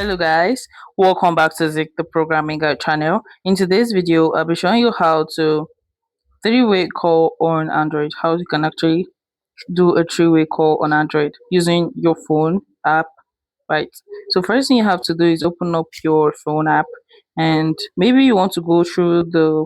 Hello guys, welcome back to Zik the Programming Guide channel. In today's video, I'll be showing you how to three-way call on Android, how you can actually do a three-way call on Android using your phone app, right? So first thing you have to do is open up your phone app, and maybe you want to go through the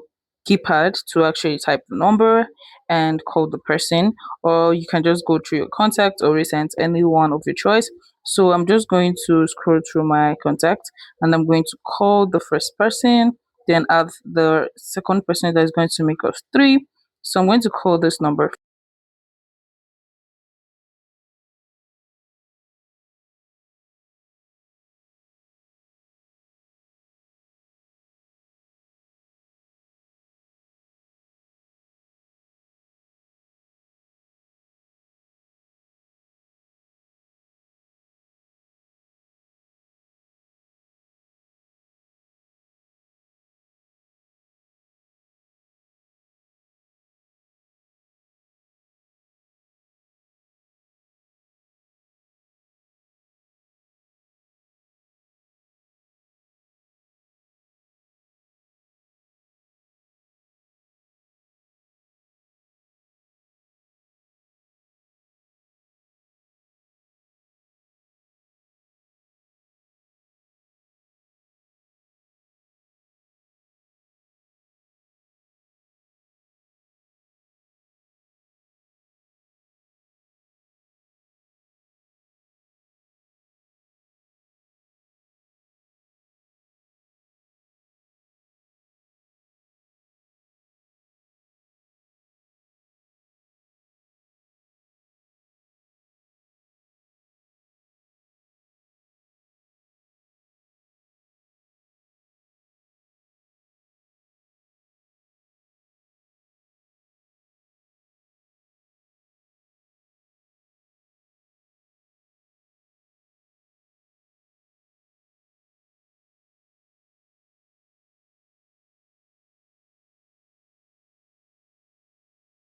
keypad to actually type the number and call the person, or you can just go through your contact or recent, any one of your choice. So I'm just going to scroll through my contact, and I'm going to call the first person, then add the second person that is going to make us three. So I'm going to call this number.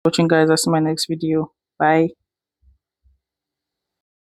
Watching guys, I'll see my next video. Bye.